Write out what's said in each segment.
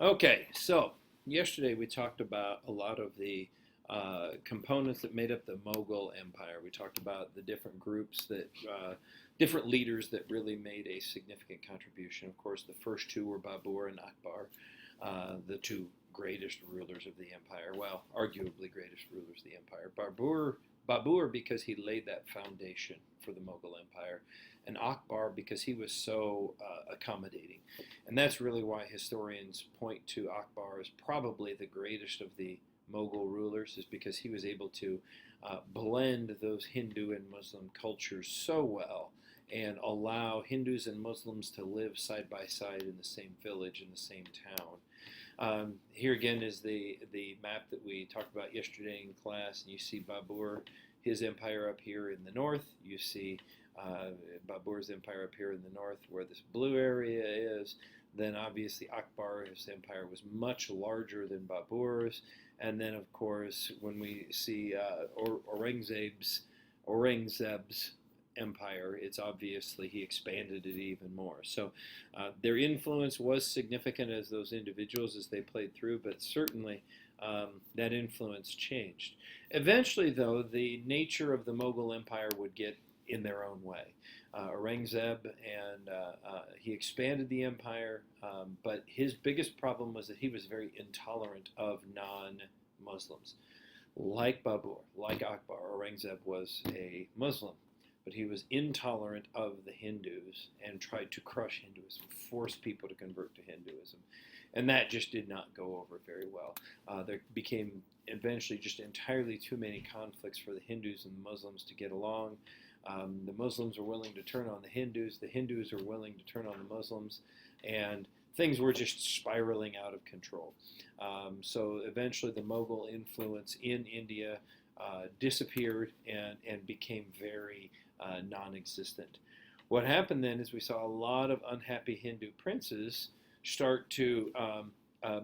Okay, so yesterday we talked about a lot of the components that made up the Mughal Empire. We talked about the different groups different leaders that really made a significant contribution. Of course, the first two were Babur and Akbar, the two greatest rulers of the empire. Well, arguably greatest rulers of the empire. Babur because he laid that foundation for the Mughal Empire, and Akbar because he was so accommodating. And that's really why historians point to Akbar as probably the greatest of the Mughal rulers, is because he was able to blend those Hindu and Muslim cultures so well and allow Hindus and Muslims to live side by side in the same village, in the same town. Here again is the map that we talked about yesterday in class, and you see Babur, his empire up here in the north. You see uh, Babur's empire up here in the north, where this blue area is. Then obviously Akbar's empire was much larger than Babur's, and then of course when we see Aurangzeb's empire, it's obviously he expanded it even more. So their influence was significant as those individuals as they played through, but certainly that influence changed. Eventually, though, the nature of the Mughal Empire would get in their own way. Aurangzeb and he expanded the empire, but his biggest problem was that he was very intolerant of non-Muslims. Like Babur, like Akbar, Aurangzeb was a Muslim, but he was intolerant of the Hindus and tried to crush Hinduism, force people to convert to Hinduism. And that just did not go over very well. There became eventually just entirely too many conflicts for the Hindus and the Muslims to get along. The Muslims were willing to turn on the Hindus were willing to turn on the Muslims, and things were just spiraling out of control. So eventually the Mughal influence in India disappeared and became very non-existent. What happened then is we saw a lot of unhappy Hindu princes start to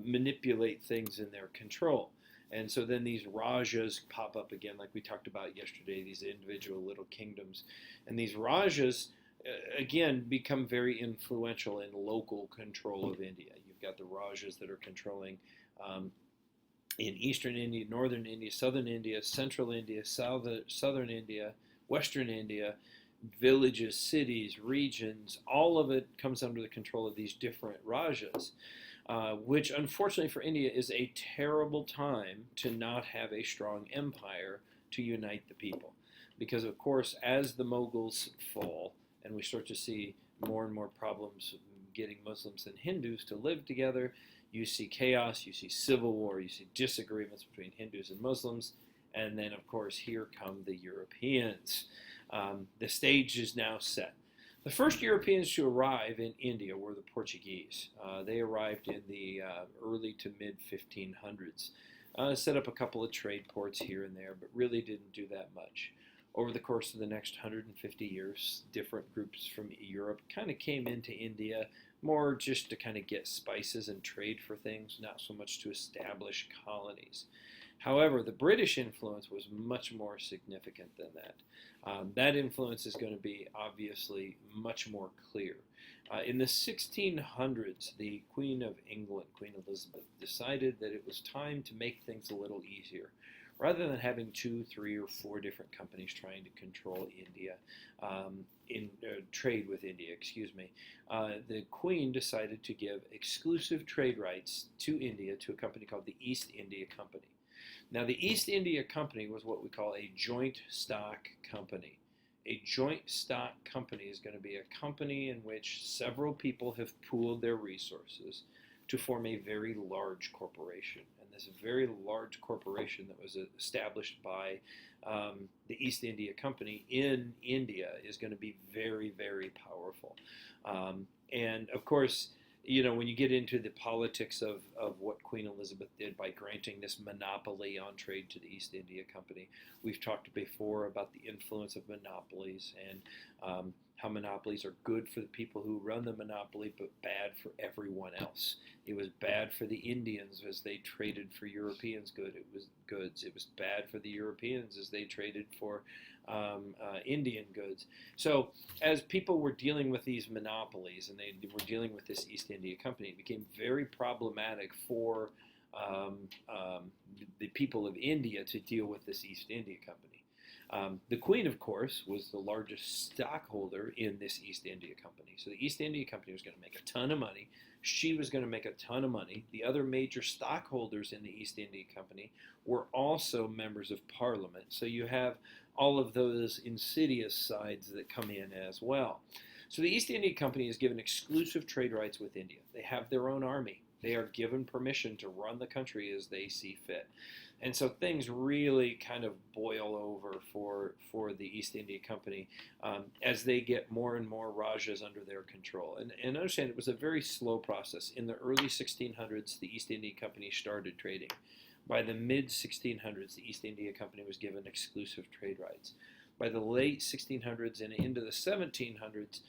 manipulate things in their control. And so then these rajas pop up again, like we talked about yesterday, these individual little kingdoms. And these rajas, again, become very influential in local control of India. You've got the rajas that are controlling in eastern India, northern India, southern India, central India, southern India, western India, villages, cities, regions, all of it comes under the control of these different rajas, which unfortunately for India is a terrible time to not have a strong empire to unite the people. Because, of course, as the Mughals fall and we start to see more and more problems getting Muslims and Hindus to live together, you see chaos, you see civil war, you see disagreements between Hindus and Muslims, and then, of course, here come the Europeans. The stage is now set. The first Europeans to arrive in India were the Portuguese. They arrived in the early to mid 1500s. Set up a couple of trade ports here and there, but really didn't do that much. Over the course of the next 150 years, different groups from Europe kind of came into India, more just to kind of get spices and trade for things, not so much to establish colonies. However, the British influence was much more significant than that. That influence is going to be obviously much more clear. In the 1600s, the Queen of England, Queen Elizabeth, decided that it was time to make things a little easier. Rather than having two, three, or four different companies trying to control India, in trade with India, excuse me, the Queen decided to give exclusive trade rights to India to a company called the East India Company. Now, the East India Company was what we call a joint stock company. A joint stock company is going to be a company in which several people have pooled their resources to form a very large corporation. And this very large corporation that was established by the East India Company in India is going to be very, very powerful. And of course, you know, when you get into the politics of what Queen Elizabeth did by granting this monopoly on trade to the East India Company, we've talked before about the influence of monopolies and how monopolies are good for the people who run the monopoly, but bad for everyone else. It was bad for the Indians as they traded for Europeans' goods. It was bad for the Europeans as they traded for Indian goods. So as people were dealing with these monopolies and they were dealing with this East India Company, it became very problematic for um, the people of India to deal with this East India Company. The Queen, of course, was the largest stockholder in this East India Company. So the East India Company was going to make a ton of money. She was going to make a ton of money. The other major stockholders in the East India Company were also members of Parliament. So you have all of those insidious sides that come in as well. So the East India Company is given exclusive trade rights with India. They have their own army. They are given permission to run the country as they see fit. And so things really kind of boil over for the East India Company as they get more and more Rajas under their control. And understand it was a very slow process. In the early 1600s, the East India Company started trading. By the mid-1600s, the East India Company was given exclusive trade rights. By the late 1600s and into the 1700s,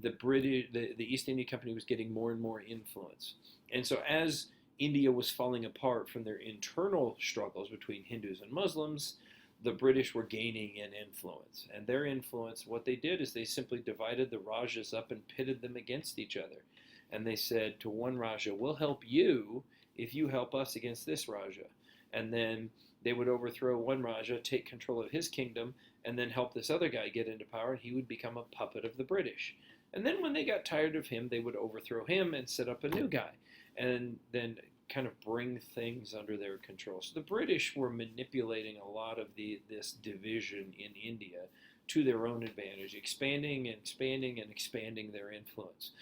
the East India Company was getting more and more influence. And so as India was falling apart from their internal struggles between Hindus and Muslims, the British were gaining in influence. And their influence, what they did is they simply divided the Rajas up and pitted them against each other. And they said to one Raja, we'll help you if you help us against this Raja. And then they would overthrow one Raja, take control of his kingdom, and then help this other guy get into power, and he would become a puppet of the British. And then when they got tired of him, they would overthrow him and set up a new guy, and then kind of bring things under their control. So the British were manipulating a lot of this division in India to their own advantage, expanding and expanding and expanding their influence.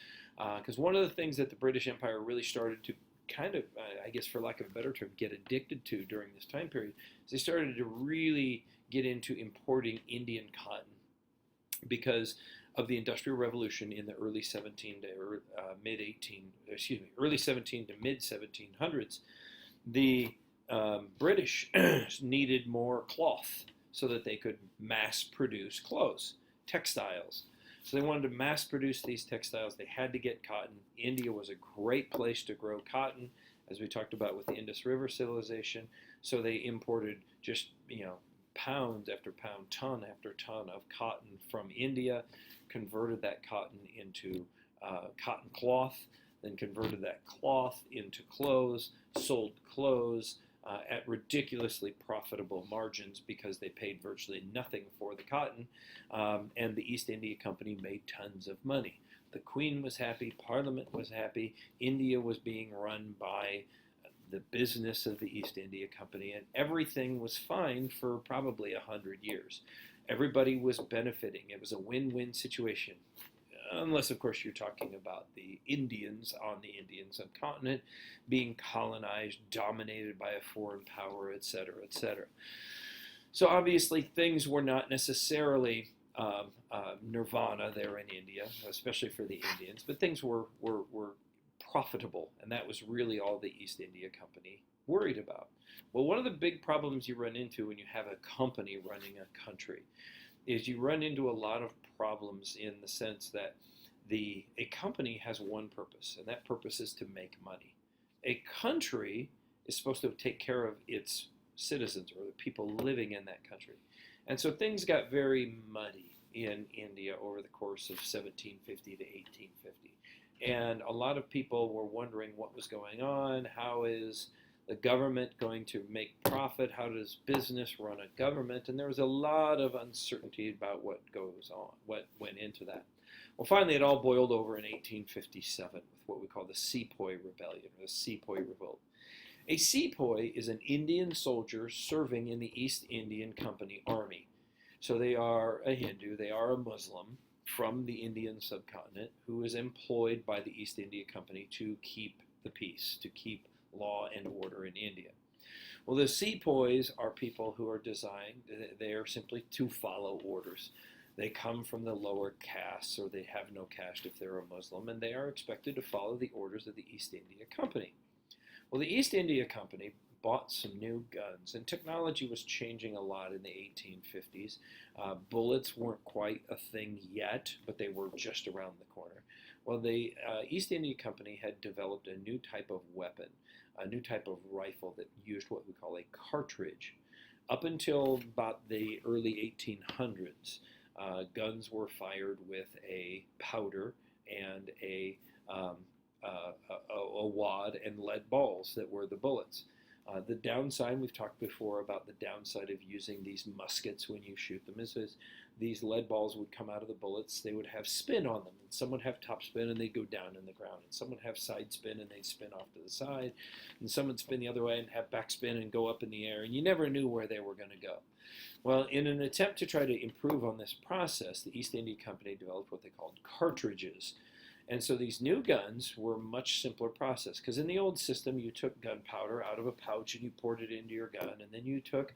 Because one of the things that the British Empire really started to kind of, I guess for lack of a better term, get addicted to during this time period is they started to really get into importing Indian cotton because of the Industrial Revolution in the early 17 to early 17 to mid 1700s. The British needed more cloth so that they could mass produce clothes, textiles. So they wanted to mass produce these textiles. They had to get cotton. India was a great place to grow cotton, as we talked about with the Indus River civilization. So they imported just, pound after pound, ton after ton of cotton from India, converted that cotton into cotton cloth, then converted that cloth into clothes, sold clothes at ridiculously profitable margins because they paid virtually nothing for the cotton, and the East India Company made tons of money. The Queen was happy, Parliament was happy, India was being run by the business of the East India Company, and everything was fine for probably 100 years. Everybody was benefiting. It was a win-win situation. Unless, of course, you're talking about the Indians on the Indian subcontinent being colonized, dominated by a foreign power, etc., etc. So obviously things were not necessarily nirvana there in India, especially for the Indians, but things were profitable, and that was really all the East India Company worried about. Well, one of the big problems you run into when you have a company running a country is you run into a lot of problems in the sense that a company has one purpose, and that purpose is to make money. A country is supposed to take care of its citizens or the people living in that country. And so things got very muddy in India over the course of 1750 to 1850. And a lot of people were wondering what was going on. How is the government going to make profit? How does business run a government? And there was a lot of uncertainty about what goes on, what went into that. Well, finally, it all boiled over in 1857 with what we call the Sepoy Rebellion, or the Sepoy Revolt. A Sepoy is an Indian soldier serving in the East Indian Company Army. So they are a Hindu, they are a Muslim from the Indian subcontinent who is employed by the East India Company to keep the peace, to keep law and order in India. Well, the Sepoys are people who are designed, they are simply to follow orders. They come from the lower castes, or they have no caste if they're a Muslim, and they are expected to follow the orders of the East India Company. Well, the East India Company bought some new guns, and technology was changing a lot in the 1850s. Bullets weren't quite a thing yet, but they were just around the corner. Well, the East India Company had developed a new type of weapon, a new type of rifle that used what we call a cartridge. Up until about the early 1800s, guns were fired with a powder and um, a wad and lead balls that were the bullets. The downside, we've talked before about the downside of using these muskets when you shoot them, is these lead balls would come out of the bullets. They would have spin on them, and some would have top spin and they'd go down in the ground, and some would have side spin and they'd spin off to the side, and some would spin the other way and have back spin and go up in the air, and you never knew where they were going to go. Well, in an attempt to try to improve on this process, the East India Company developed what they called cartridges. And so these new guns were a much simpler process, because in the old system you took gunpowder out of a pouch and you poured it into your gun, and then you took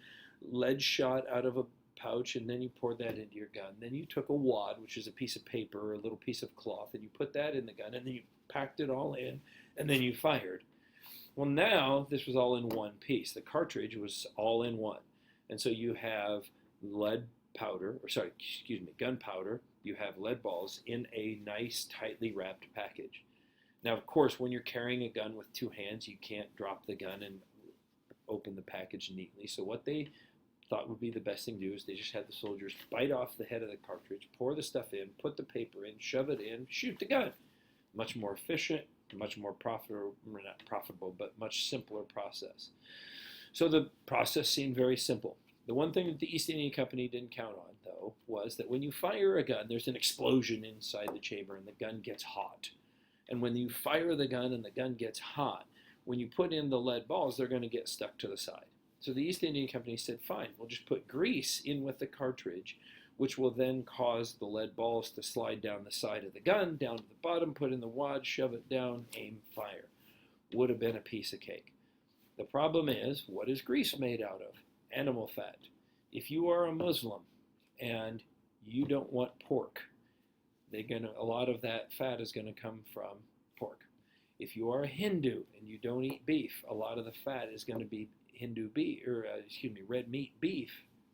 lead shot out of a pouch and then you poured that into your gun. Then you took a wad, which is a piece of paper or a little piece of cloth, and you put that in the gun, and then you packed it all in, and then you fired. Well, now this was all in one piece. The cartridge was all in one. And so you have gunpowder, you have lead balls in a nice, tightly wrapped package. Now, of course, when you're carrying a gun with two hands, you can't drop the gun and open the package neatly. So what they thought would be the best thing to do is they just had the soldiers bite off the head of the cartridge, pour the stuff in, put the paper in, shove it in, shoot the gun. Much more efficient, much more not profitable, but much simpler process. So the process seemed very simple. The one thing that the East India Company didn't count on, though, was that when you fire a gun, there's an explosion inside the chamber and the gun gets hot. And when you fire the gun and the gun gets hot, when you put in the lead balls, they're going to get stuck to the side. So the East India Company said, fine, we'll just put grease in with the cartridge, which will then cause the lead balls to slide down the side of the gun, down to the bottom, put in the wad, shove it down, aim, fire. Would have been a piece of cake. The problem is, what is grease made out of? Animal fat. If you are a Muslim and you don't want pork, a lot of that fat is going to come from pork. If you are a Hindu and you don't eat beef, a lot of the fat is going to be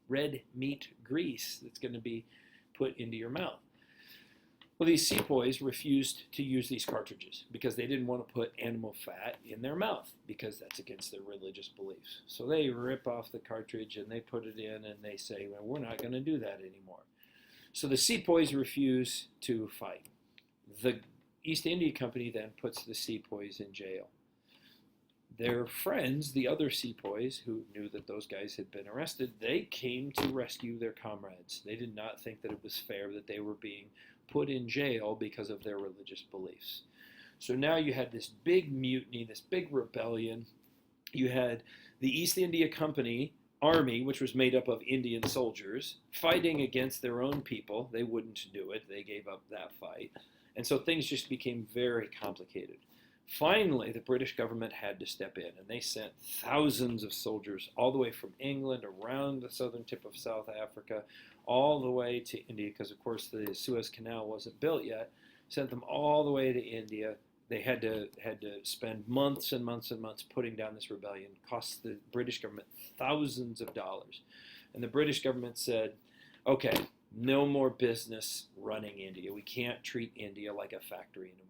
red meat grease that's going to be put into your mouth. Well, these sepoys refused to use these cartridges because they didn't want to put animal fat in their mouth because that's against their religious beliefs. So they rip off the cartridge and they put it in and they say, well, we're not going to do that anymore. So the sepoys refuse to fight. The East India Company then puts the sepoys in jail. Their friends, the other sepoys who knew that those guys had been arrested, they came to rescue their comrades. They did not think that it was fair that they were being put in jail because of their religious beliefs. So now you had this big mutiny, this big rebellion. You had the East India Company army, which was made up of Indian soldiers, fighting against their own people. They wouldn't do it. They gave up that fight. And so things just became very complicated. Finally, the British government had to step in, and they sent thousands of soldiers all the way from England, around the southern tip of South Africa, all the way to India, because of course the Suez Canal wasn't built yet. Sent them all the way to India. They had to spend months and months and months putting down this rebellion. Cost the British government thousands of dollars. And the British government said, okay, no more business running India. We can't treat India like a factory anymore.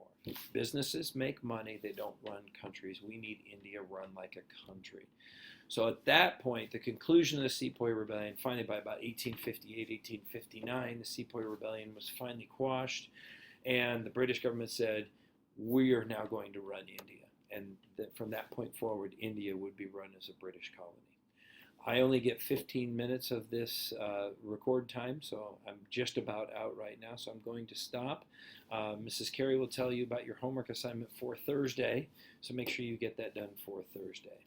Businesses make money, they don't run countries. We need India run like a country. So at that point, the conclusion of the Sepoy Rebellion, finally by about 1858, 1859, the Sepoy Rebellion was finally quashed, and the British government said, we are now going to run India. And from that point forward, India would be run as a British colony. I only get 15 minutes of this record time, so I'm just about out right now, so I'm going to stop. Mrs. Carey will tell you about your homework assignment for Thursday, so make sure you get that done for Thursday.